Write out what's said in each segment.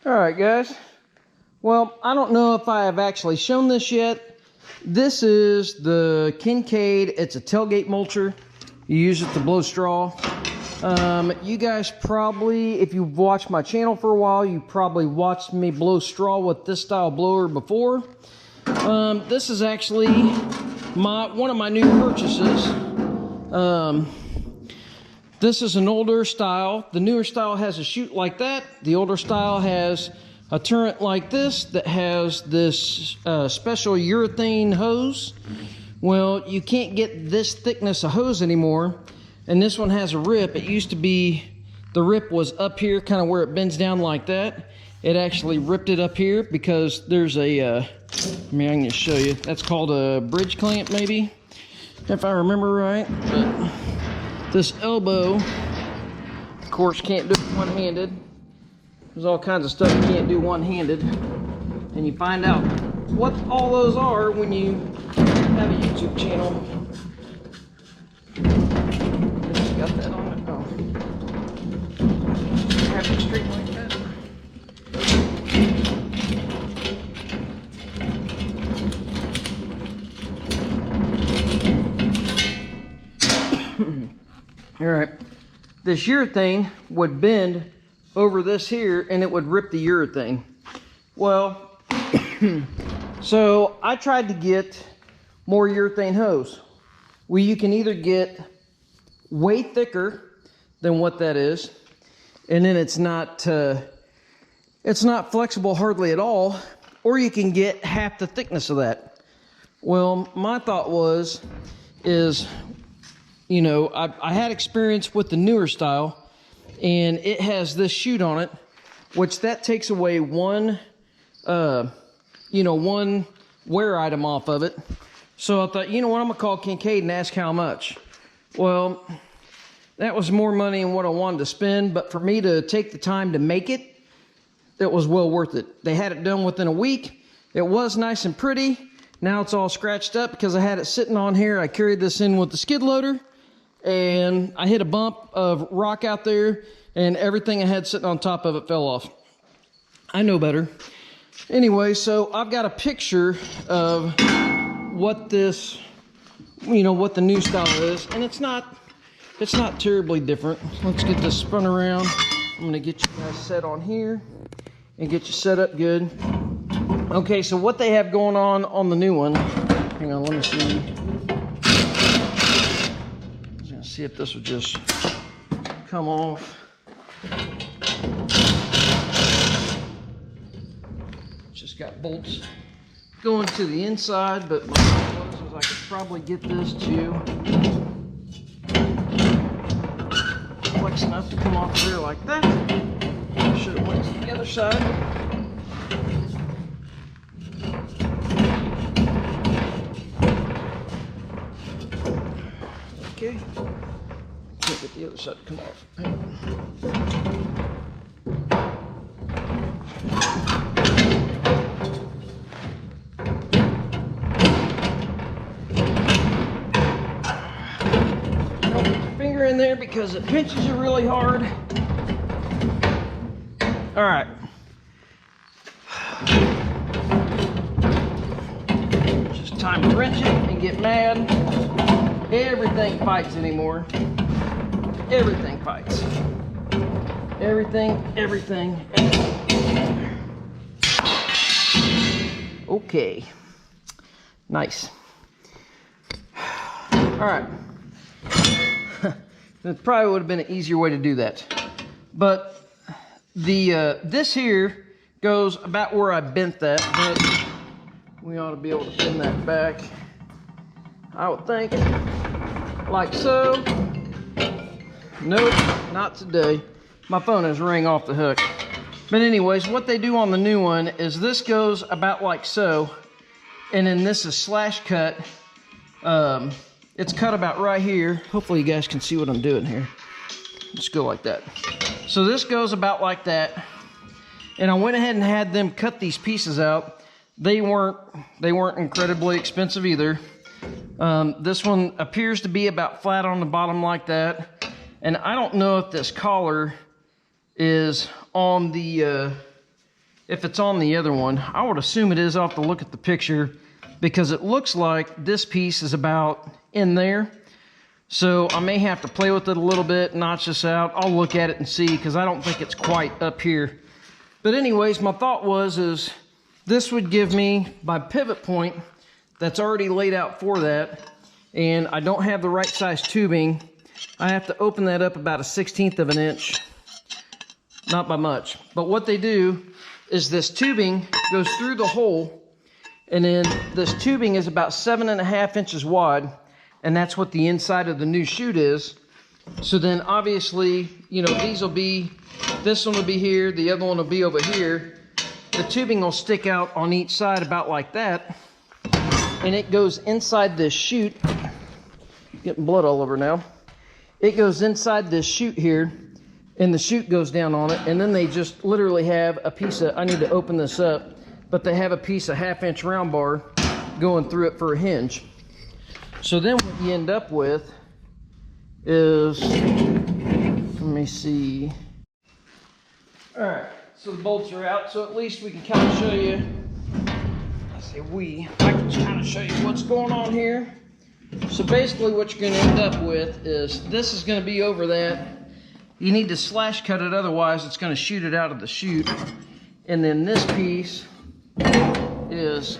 All right, guys. Well, I don't know if I have actually shown this yet. This is the Kincaid. It's a tailgate mulcher. You use it to blow straw. You guys probably, if you've watched my channel for a while, you probably watched me blow straw with this style blower before. This is actually one of my new purchases. This is an older style. The newer style has a chute like that. The older style has a turret like this that has this special urethane hose. Well, you can't get this thickness of hose anymore, and this one has a rip. It used to be, the rip was up here, kind of where it bends down like that. It actually ripped it up here because there's a, I can just show you. That's called a bridge clamp, maybe, if I remember right. But this elbow, of course, can't do it one-handed. There's all kinds of stuff you can't do one-handed. And you find out what all those are when you have a YouTube channel. Got that on it. Oh. Have it straight like that. All right, this urethane would bend over this here and it would rip the urethane. Well, so I tried to get more urethane hose. Well, you can either get way thicker than what that is, and then it's not flexible hardly at all, or you can get half the thickness of that. Well, my thought is, you know, I had experience with the newer style, and it has this chute on it, which that takes away one wear item off of it. So I thought, you know what, I'm gonna call Kincaid and ask how much. Well, that was more money than what I wanted to spend, but for me to take the time to make it, it was well worth it. They had it done within a week. It was nice and pretty. Now it's all scratched up because I had it sitting on here. I carried this in with the skid loader, and I hit a bump of rock out there, and everything I had sitting on top of it fell off. I know better. Anyway, so I've got a picture of what this, what the new style is, and it's not terribly different. Let's get this spun around. I'm gonna get you guys set on here and get you set up good. Okay, so what they have going on the new one, hang on, let me see. See if this would just come off. Just got bolts going to the inside, but my thought was I could probably get this to flex enough to come off there like that. Should have went to the other side. Okay. Can't get the other side to come off. Hang on. Don't put your finger in there because it pinches you really hard. All right. Just time to wrench it and get mad. Everything fights anymore. Everything fights. Everything. Okay. Nice. All right. It probably would have been an easier way to do that. But this here goes about where I bent that, but we ought to be able to bend that back, I would think, like so. Nope, not today. My phone is ringing off the hook. But anyways, what they do on the new one is this goes about like so, and then this is slash cut. It's cut about right here. Hopefully you guys can see what I'm doing here. Just go like that. So this goes about like that, and I went ahead and had them cut these pieces out. They weren't incredibly expensive either. This one appears to be about flat on the bottom like that. And I don't know if this collar is on the if it's on the other one. I would assume it is. I'll have to look at the picture because it looks like this piece is about in there. So I may have to play with it a little bit, notch this out. I'll look at it and see, because I don't think it's quite up here. But anyways, my thought is this would give me my pivot point that's already laid out for that. And I don't have the right size tubing. I have to open that up about 1/16 of an inch. Not by much. But what they do is this tubing goes through the hole, and then this tubing is about 7.5 inches wide. And that's what the inside of the new chute is. So then obviously, you know, these will be, this one will be here, the other one will be over here. The tubing will stick out on each side about like that. And it goes inside this chute. Getting blood all over now. It goes inside this chute here, and the chute goes down on it. And then they just literally have a piece of, I need to open this up, but they have a piece of 1/2 inch round bar going through it for a hinge. So then what you end up with is, let me see. All right, so the bolts are out, so at least we can kind of show you, I can kind of show you what's going on here. So basically what you're gonna end up with is, this is gonna be over that. You need to slash cut it, otherwise it's gonna shoot it out of the chute. And then this piece is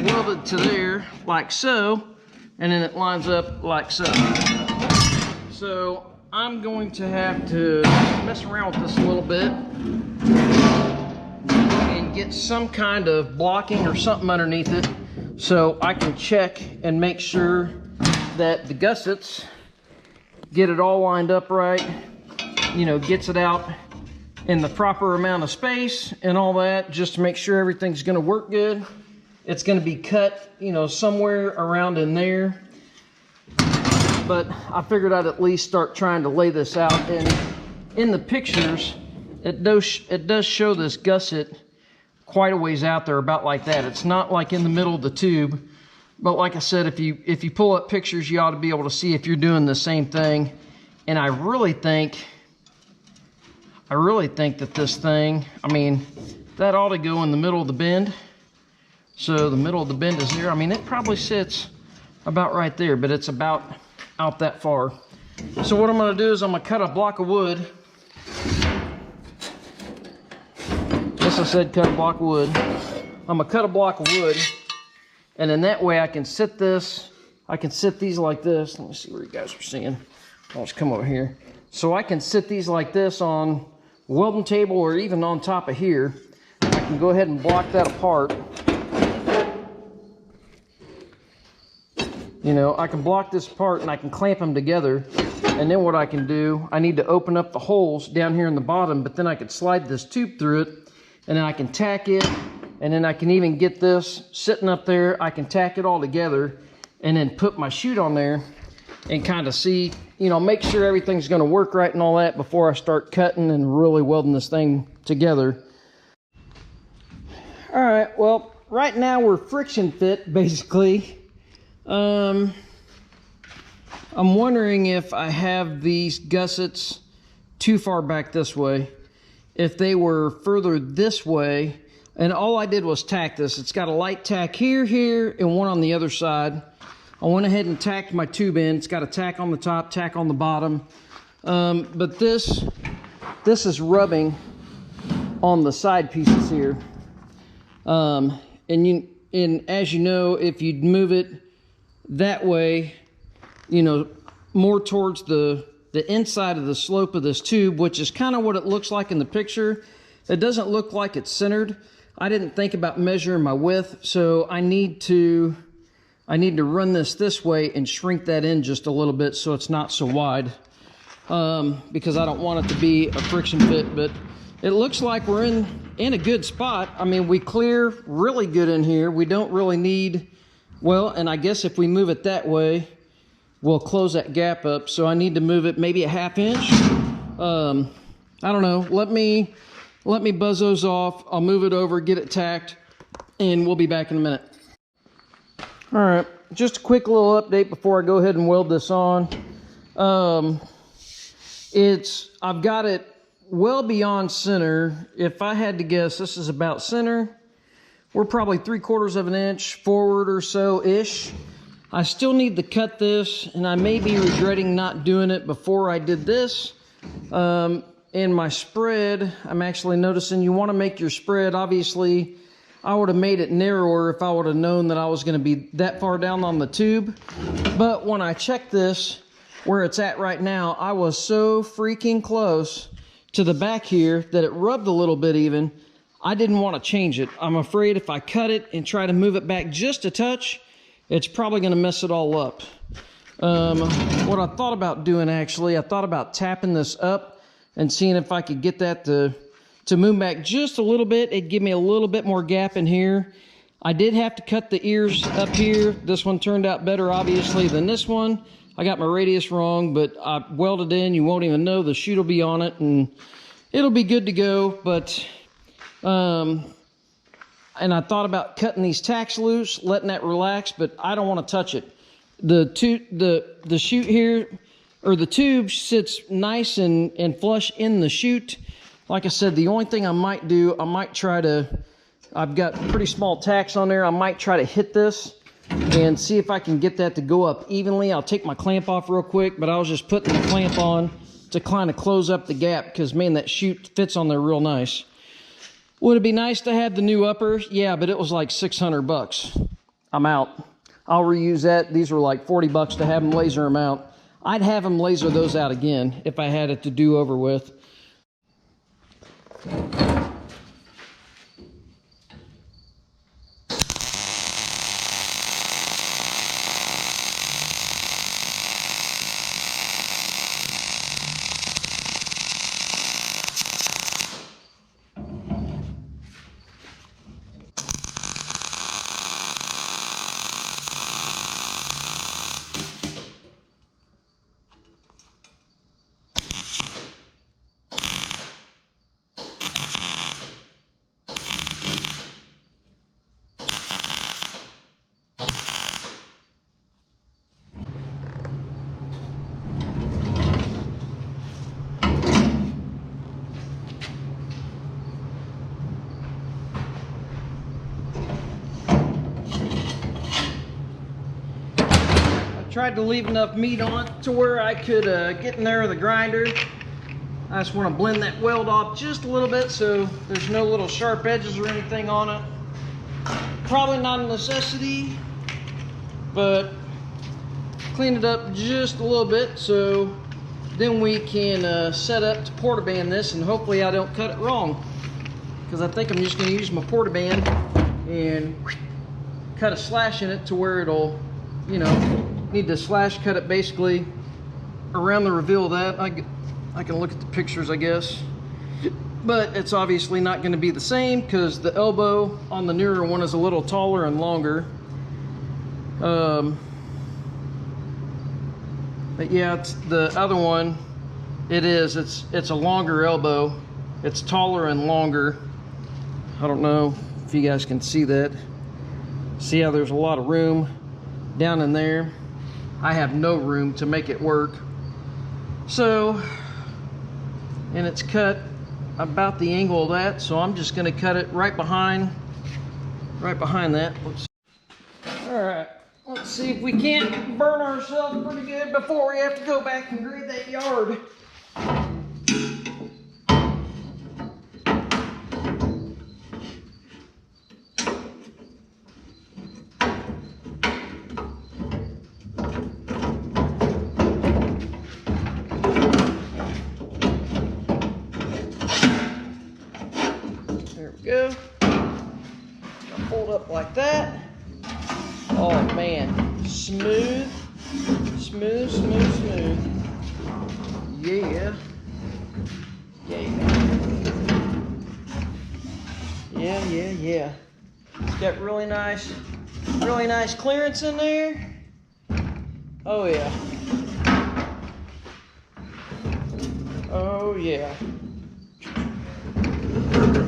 welded to there like so, and then it lines up like so. So I'm going to have to mess around with this a little bit and get some kind of blocking or something underneath it, so I can check and make sure that the gussets get it all lined up right, you know, gets it out in the proper amount of space and all that, just to make sure everything's going to work good. It's going to be cut, you know, somewhere around in there. But I figured I'd at least start trying to lay this out. And in the pictures, it does show this gusset quite a ways out there, about like that. It's not like in the middle of the tube. But like I said, if you pull up pictures, you ought to be able to see if you're doing the same thing. And I really think that this thing, I mean, that ought to go in the middle of the bend. So the middle of the bend is there. I mean, it probably sits about right there, but it's about out that far. So what I'm gonna do is I'm gonna cut a block of wood. Yes, I said cut a block of wood. I'm gonna cut a block of wood, and then that way I can sit this, I can sit these like this. Let me see where you guys are seeing. I'll just come over here. So I can sit these like this on a welding table, or even on top of here. I can go ahead and block that apart. You know, I can block this apart and I can clamp them together. And then what I can do, I need to open up the holes down here in the bottom, but then I could slide this tube through it, and then I can tack it, and then I can even get this sitting up there. I can tack it all together and then put my chute on there and kind of see, you know, make sure everything's going to work right and all that before I start cutting and really welding this thing together. All right, well, right now we're friction fit, basically. I'm wondering if I have these gussets too far back this way. If they were further this way, and all I did was tack this. It's got a light tack here, here, and one on the other side. I went ahead and tacked my tube in. It's got a tack on the top, tack on the bottom. But this is rubbing on the side pieces here. And as you know, if you move it that way, you know, more towards the inside of the slope of this tube, which is kind of what it looks like in the picture. It doesn't look like it's centered. I didn't think about measuring my width, so I need to run this way and shrink that in just a little bit so it's not so wide, because I don't want it to be a friction fit. But it looks like we're in a good spot. I mean, we clear really good in here. We don't really need, well, and I guess if we move it that way, we'll close that gap up. So I need to move it maybe a 1/2 inch. I don't know. Let me buzz those off. I'll move it over, get it tacked, and we'll be back in a minute. All right, just a quick little update before I go ahead and weld this on. I've got it well beyond center. If I had to guess, this is about center. We're probably 3/4 of an inch forward or so-ish. I still need to cut this, and I may be regretting not doing it before I did this. In my spread, I'm actually noticing you want to make your spread, obviously, I would have made it narrower if I would have known that I was going to be that far down on the tube. But when I checked this, where it's at right now, I was so freaking close to the back here that it rubbed a little bit even. I didn't want to change it. I'm afraid if I cut it and try to move it back just a touch, it's probably going to mess it all up. What I thought about doing, actually, I thought about tapping this up and seeing if I could get that to move back just a little bit. It'd give me a little bit more gap in here. I did have to cut the ears up here. This one turned out better, obviously, than this one. I got my radius wrong, but I welded in. You won't even know. The chute will be on it, and it'll be good to go. But, and I thought about cutting these tacks loose, letting that relax, but I don't want to touch it. The chute here, or the tube, sits nice and flush in the chute. Like I said, the only thing I might do, I might try to, I've got pretty small tacks on there. I might try to hit this and see if I can get that to go up evenly. I'll take my clamp off real quick, but I was just putting the clamp on to kind of close up the gap because, man, that chute fits on there real nice. Would it be nice to have the new upper? Yeah, but it was like $600. I'm out. I'll reuse that. These were like $40 to have them laser them out. I'd have them laser those out again if I had it to do over with. Tried to leave enough meat on it to where I could get in there with a grinder. I just want to blend that weld off just a little bit so there's no little sharp edges or anything on it. Probably not a necessity, but clean it up just a little bit so then we can set up to portaband this, and hopefully I don't cut it wrong, because I think I'm just going to use my portaband and cut a slash in it to where it'll, you know, need to slash cut it basically around the reveal of that. I can look at the pictures, I guess, but it's obviously not going to be the same because the elbow on the newer one is a little taller and longer. But yeah, it's the other one. It's a longer elbow. It's taller and longer. I don't know if you guys can see that. See how there's a lot of room down in there. I have no room to make it work. So, and it's cut about the angle of that, so I'm just gonna cut it right behind that. All right, let's see if we can't burn ourselves pretty good before we have to go back and grade that yard. Go. I'll fold up like that. Oh man, smooth, smooth, smooth, smooth. Yeah. Yeah. It's got really nice clearance in there. Oh yeah. Oh yeah.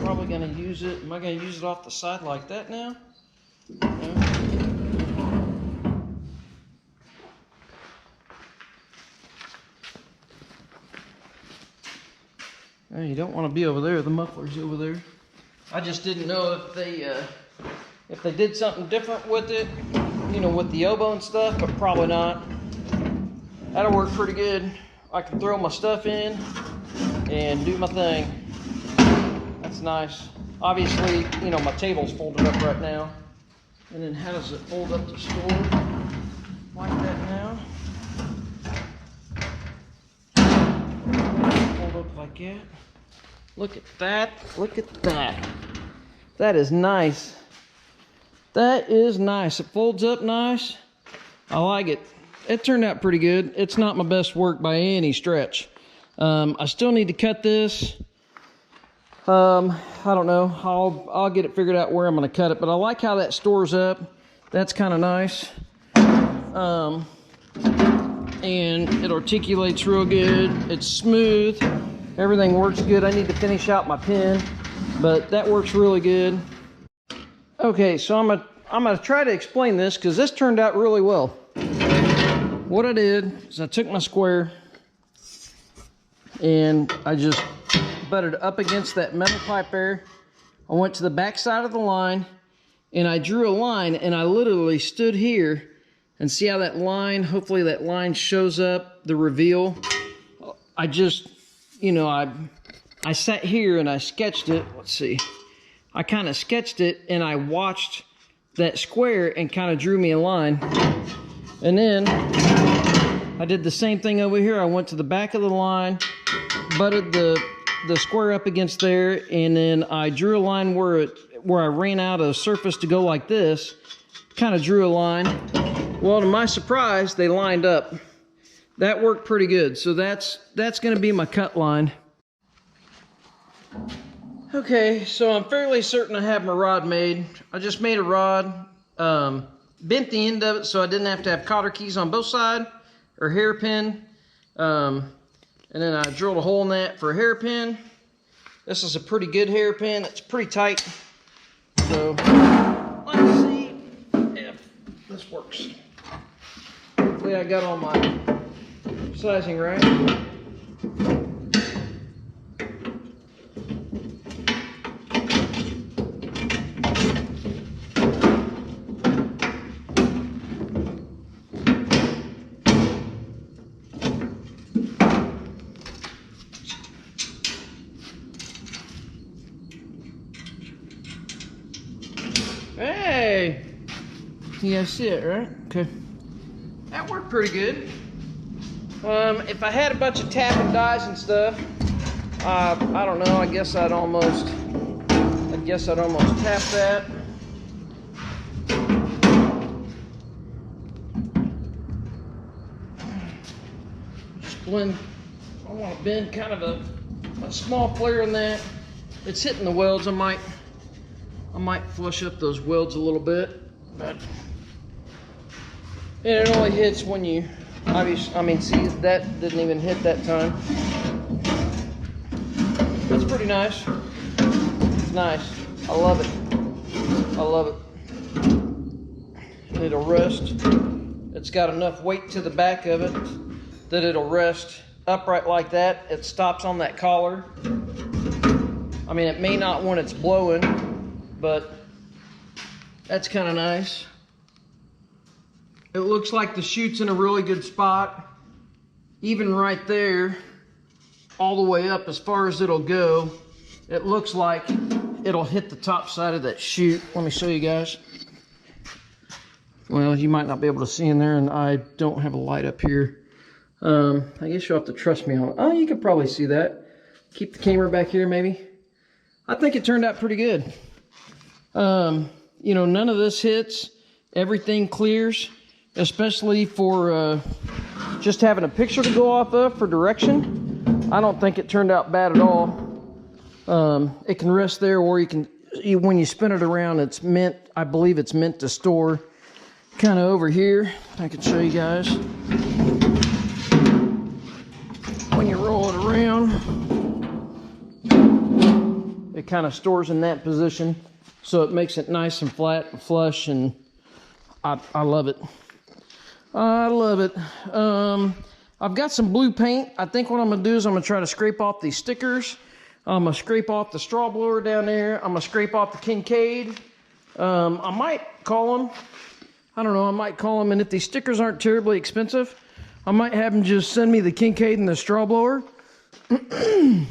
Probably gonna use it. Am I gonna use it off the side like that now? No. You don't want to be over there. The muffler's over there. I just didn't know if they did something different with it, you know, with the elbow and stuff, but probably not. That'll work pretty good. I can throw my stuff in and do my thing. That's nice. Obviously, you know, my table's folded up right now. And then how does it fold up to store? Like that now. Fold up like that. Look at that. Look at that. That is nice. That is nice. It folds up nice. I like it. It turned out pretty good. It's not my best work by any stretch. I still need to cut this. I don't know. I'll get it figured out where I'm going to cut it, but I like how that stores up. That's kind of nice. And it articulates real good. It's smooth. Everything works good. I need to finish out my pin, but that works really good. Okay, so I'm gonna try to explain this because this turned out really well. What I did is I took my square and I just butted up against that metal pipe there. I went to the back side of the line and I drew a line, and I literally stood here and see how that line, hopefully that line shows up, the reveal. I just, you know, I sat here and I sketched it. Let's see. I kind of sketched it and I watched that square and kind of drew me a line. And then I did the same thing over here. I went to the back of the line, butted the square up against there, and then I drew a line where I ran out of surface to go like this. Kind of drew a line. Well, to my surprise, they lined up. That worked pretty good. So that's going to be my cut line. Okay, so I'm fairly certain I have my rod made. I just made a rod, bent the end of it so I didn't have to have cotter keys on both sides, or hairpin. And then I drilled a hole in that for a hairpin. This is a pretty good hairpin. It's pretty tight. So let's see if this works. Hopefully I got all my sizing right. Hey, you guys see it, right? Okay, that worked pretty good. If I had a bunch of tapping dies and stuff, I don't know. I guess I'd almost tap that. Just blend. I want to bend kind of a small flare in that. It's hitting the welds. I might flush up those welds a little bit, but and it only hits when you see, that didn't even hit that time. That's pretty nice. It's nice. I love it. I love it. It'll rest. It's got enough weight to the back of it that it'll rest upright like that. It stops on that collar. I mean, it may not when it's blowing, but that's kind of nice. It looks like the chute's in a really good spot. Even right there, all the way up as far as it'll go, it looks like it'll hit the top side of that chute. Let me show you guys. Well, you might not be able to see in there, and I don't have a light up here. I guess you'll have to trust me on it. Oh, you can probably see that. Keep the camera back here, maybe. I think it turned out pretty good. You know, none of this hits. Everything clears, especially for just having a picture to go off of for direction. I don't think it turned out bad at all. It can rest there, or when you spin it around, I believe it's meant to store kind of over here. I can show you guys. When you roll it around, it kind of stores in that position. So it makes it nice and flat and flush, and I love it. I love it. I've got some blue paint. I think what I'm going to do is I'm going to try to scrape off these stickers I'm gonna scrape off the straw blower down there. I'm gonna scrape off the Kincaid. I might call them. I don't know, I might call them, and if these stickers aren't terribly expensive, I might have them just send me the Kincaid and the straw blower. I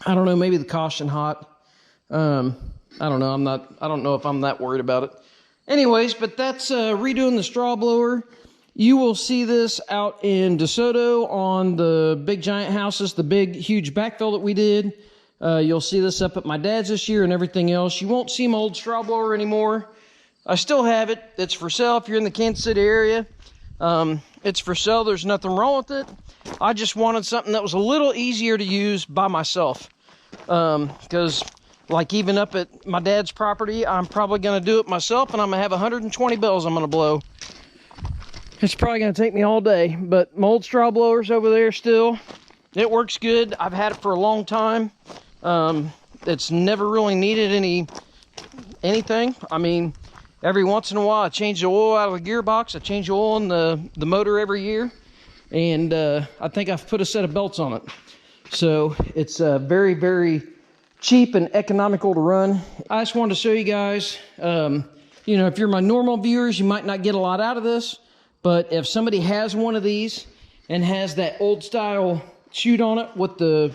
don't know, maybe the caution hot. I don't know, I don't know if I'm that worried about it. Anyways, but that's redoing the straw blower. You will see this out in DeSoto on the big giant houses, the big huge backfill that we did. You'll see this up at my dad's this year and everything else. You won't see my old straw blower anymore. I still have it. It's for sale if you're in the Kansas City area. It's for sale. There's nothing wrong with it. I just wanted something that was a little easier to use by myself. Because like even up at my dad's property, I'm probably going to do it myself, and I'm going to have 120 bells I'm going to blow. It's probably going to take me all day, but my old straw blower's over there still. It works good. I've had it for a long time. It's never really needed anything. I mean, every once in a while, I change the oil out of the gearbox. I change the oil in the motor every year. And I think I've put a set of belts on it. So it's very, very cheap and economical to run. I just wanted to show you guys, you know, if you're my normal viewers, you might not get a lot out of this. But if somebody has one of these and has that old style chute on it with the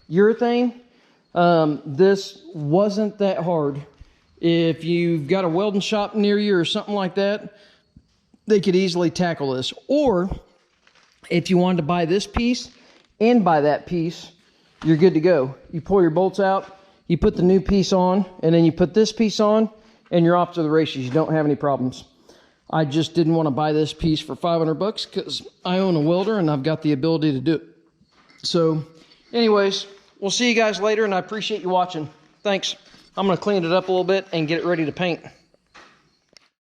urethane, this wasn't that hard. If you've got a welding shop near you or something like that, they could easily tackle this. Or if you wanted to buy this piece and buy that piece, you're good to go. You pull your bolts out, you put the new piece on, and then you put this piece on, and you're off to the races. You don't have any problems. I just didn't want to buy this piece for 500 bucks because I own a welder and I've got the ability to do it. So anyways, we'll see you guys later, and I appreciate you watching. Thanks. I'm going to clean it up a little bit and get it ready to paint.